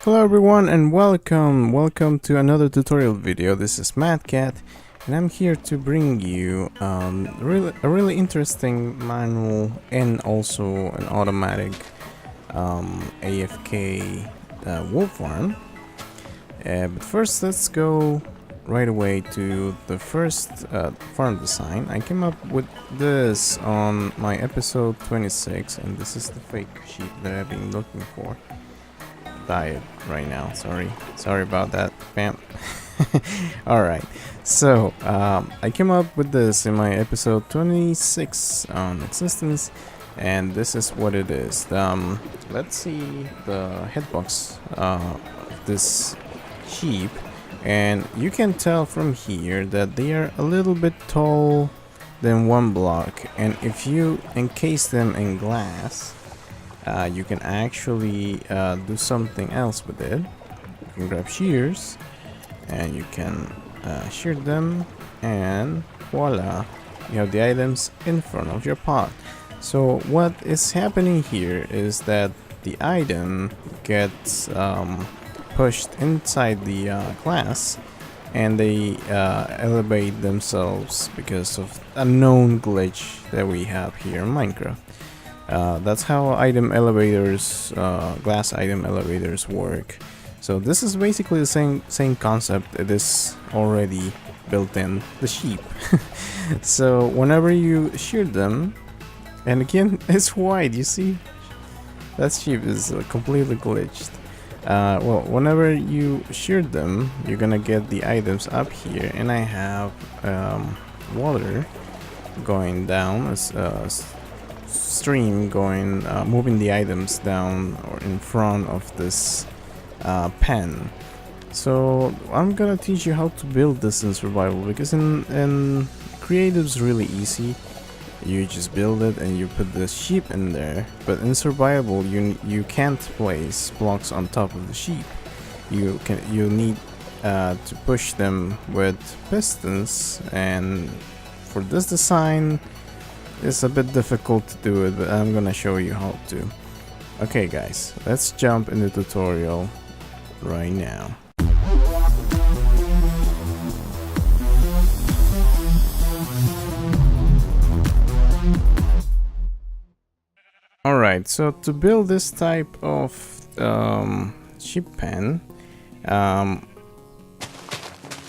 Hello everyone and welcome to another tutorial video. This is MadCat and I'm here to bring you a really interesting manual and also an automatic AFK wool farm. But first let's go right away to the first farm design. I came up with this on my episode 26 and this is the fake sheep that I've been looking for. Diet right now, sorry about that, fam. Alright, so I came up with this in my episode 26 on existence, and this is what it is. Let's see the hitbox of this sheep, and you can tell from here that they are a little bit tall than one block, and if you encase them in glass, you can actually do something else with it. You can grab shears and you can shear them, and voila, you have the items in front of your pot. So what is happening here is that the item gets pushed inside the glass, and they elevate themselves because of a known glitch that we have here in Minecraft. That's how item elevators, glass item elevators work. So this is basically the same concept. It is already built in the sheep. So whenever you shear them, and again it's white, you see that sheep is completely glitched. Well, whenever you shear them, you're gonna get the items up here, and I have water going down as stream going, moving the items down or in front of this pen. So I'm gonna teach you how to build this in survival, because in creative is really easy. You just build it and you put the sheep in there, but in survival you can't place blocks on top of the sheep. You need to push them with pistons, and for this design it's a bit difficult to do it, but I'm gonna show you how to. Okay guys, let's jump in the tutorial right now. Alright, so to build this type of sheep pen, all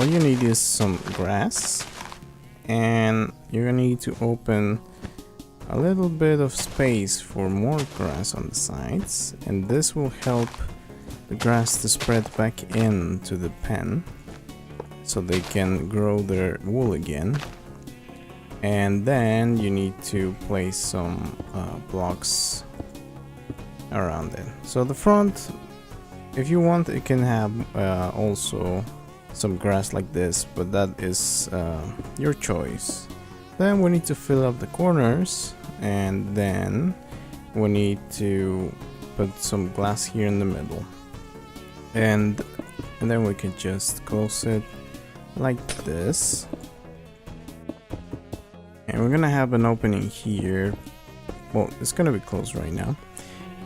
you need is some grass, and you're gonna need to open a little bit of space for more grass on the sides, and this will help the grass to spread back into the pen so they can grow their wool again. And then you need to place some blocks around it. So the front, if you want, it can have also some grass like this, but that is your choice. Then we need to fill up the corners, and then we need to put some glass here in the middle, and then we can just close it like this, and we're gonna have an opening here. Well, it's gonna be closed right now,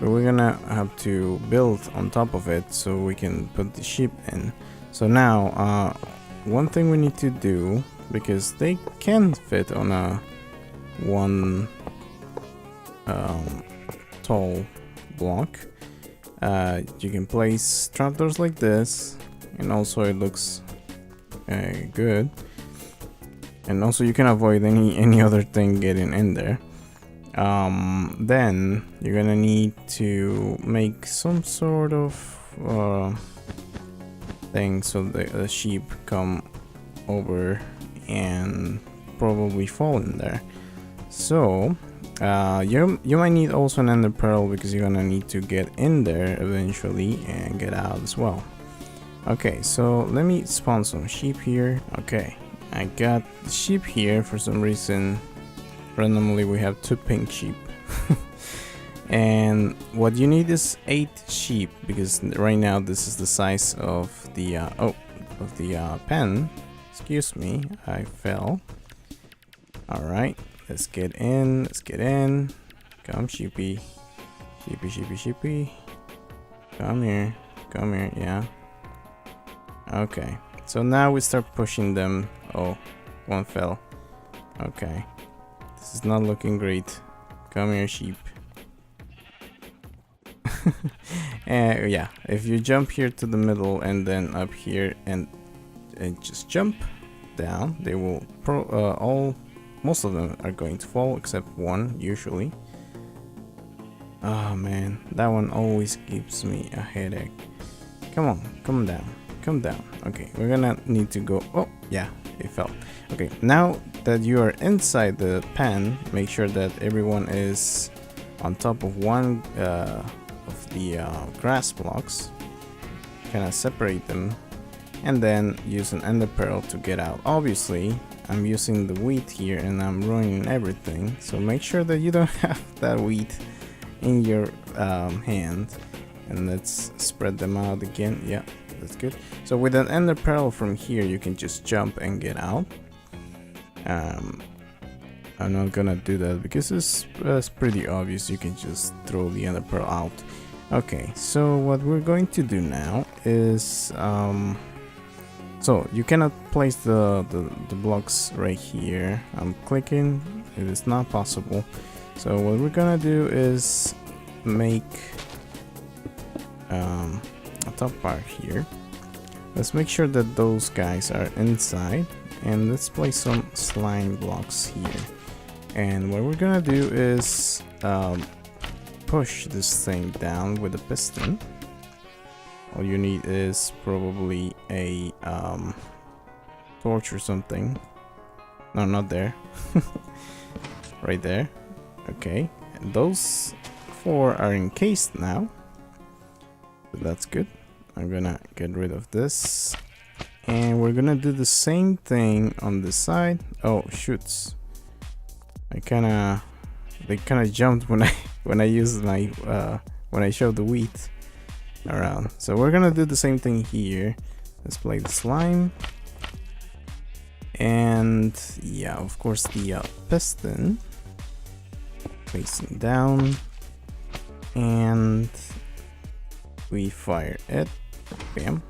but we're gonna have to build on top of it so we can put the sheep in. So now one thing we need to do, because they can fit on a one tall block, you can place trapdoors like this, and also it looks good, and also you can avoid any other thing getting in there. Then you're gonna need to make some sort of thing so the sheep come over and probably fall in there. So you might need also an ender pearl, because you're gonna need to get in there eventually and get out as well. Okay, so let me spawn some sheep here. Okay, I got the sheep here. For some reason randomly we have 2 pink sheep. And what you need is 8 sheep, because right now this is the size of the pen. Excuse me, I fell. Alright, let's get in. Come sheepy. Sheepy. Come here. Come here, yeah. Okay, so now we start pushing them. Oh, one fell. Okay, this is not looking great. Come here, sheep. And yeah, if you jump here to the middle and then up here and just jump down, they will most of them are going to fall except one usually. Oh man, that one always gives me a headache. Come on, come down, come down. Okay, we're gonna need to go. Oh yeah, it fell. Okay, now that you are inside the pan, make sure that everyone is on top of one of the grass blocks. Kind of separate them and then use an ender pearl to get out. Obviously I'm using the wheat here and I'm ruining everything, so make sure that you don't have that wheat in your hand. And let's spread them out again. Yeah, that's good. So with an ender pearl from here you can just jump and get out. I'm not gonna do that because it's pretty obvious. You can just throw the ender pearl out. Okay, so what we're going to do now is so you cannot place the blocks right here. I'm clicking, it is not possible. So what we're gonna do is make a top part here. Let's make sure that those guys are inside, and let's place some slime blocks here. And what we're gonna do is push this thing down with a piston. All you need is probably a torch or something. No, not there. Right there. Okay, and those four are encased now. So that's good. I'm gonna get rid of this. And we're gonna do the same thing on this side. Oh, shoots. They kinda jumped when I used my when I showed the wheat around. So we're gonna do the same thing here. Let's play the slime. And yeah, of course the piston. Placing down. And we fire it. Bam.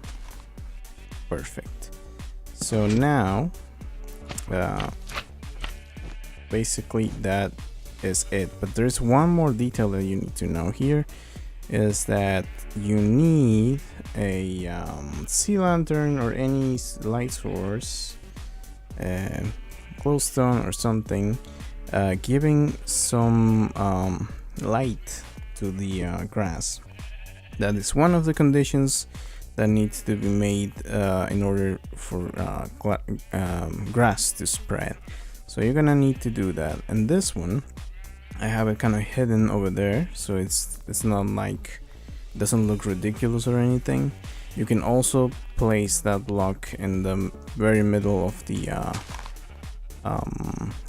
Perfect. So now basically that is it, but there's one more detail that you need to know here, is that you need a sea lantern or any light source, glowstone or something, giving some light to the grass. That is one of the conditions that needs to be made in order for grass to spread. So you're gonna need to do that. And this one, I have it kind of hidden over there, so it's not like, it doesn't look ridiculous or anything. You can also place that block in the very middle of the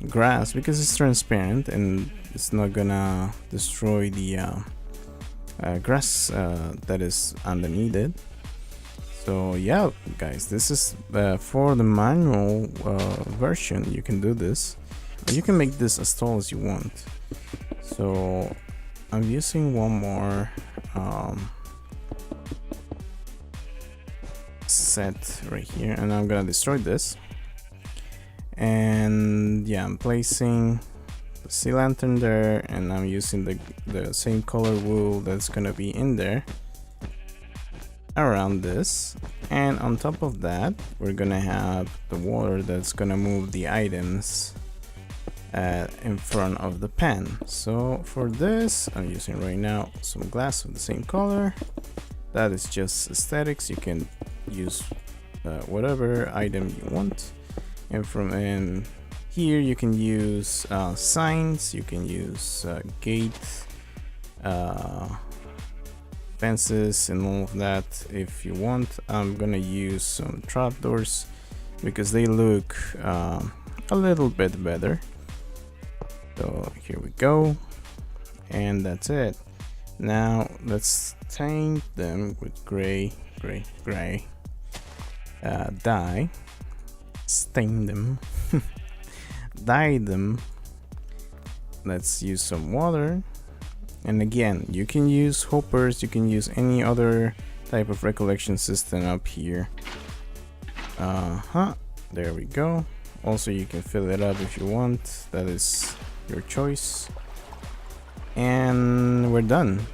grass because it's transparent and it's not gonna destroy the grass that is underneath it. So yeah, guys, this is for the manual version. You can do this. You can make this as tall as you want. So I'm using one more set right here, and I'm gonna destroy this. And yeah, I'm placing the sea lantern there, and I'm using the same color wool that's gonna be in there around this. And on top of that, we're gonna have the water that's gonna move the items in front of the pan. So for this, I'm using right now some glass of the same color. That is just aesthetics. You can use whatever item you want. And from in here, you can use signs. You can use gate, fences, and all of that if you want. I'm gonna use some trapdoors because they look a little bit better. So here we go, and that's it. Now let's paint them with gray dye. Stain them. Dye them. Let's use some water. And again, you can use hoppers, you can use any other type of recollection system up here. There we go. Also, you can fill it up if you want. That is your choice. And we're done.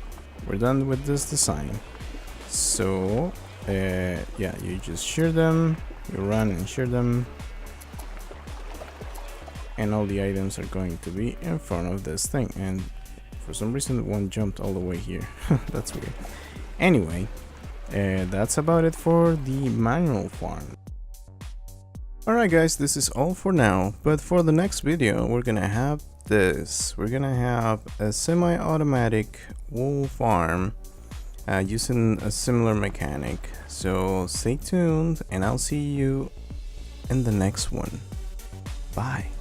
We're done with this design. So yeah, you just shear them, you run and shear them, and all the items are going to be in front of this thing. And for some reason one jumped all the way here. That's weird. Anyway, that's about it for the manual farm. Alright guys, this is all for now, but for the next video we're gonna have this. We're gonna have a semi-automatic wool farm using a similar mechanic. So stay tuned and I'll see you in the next one. Bye.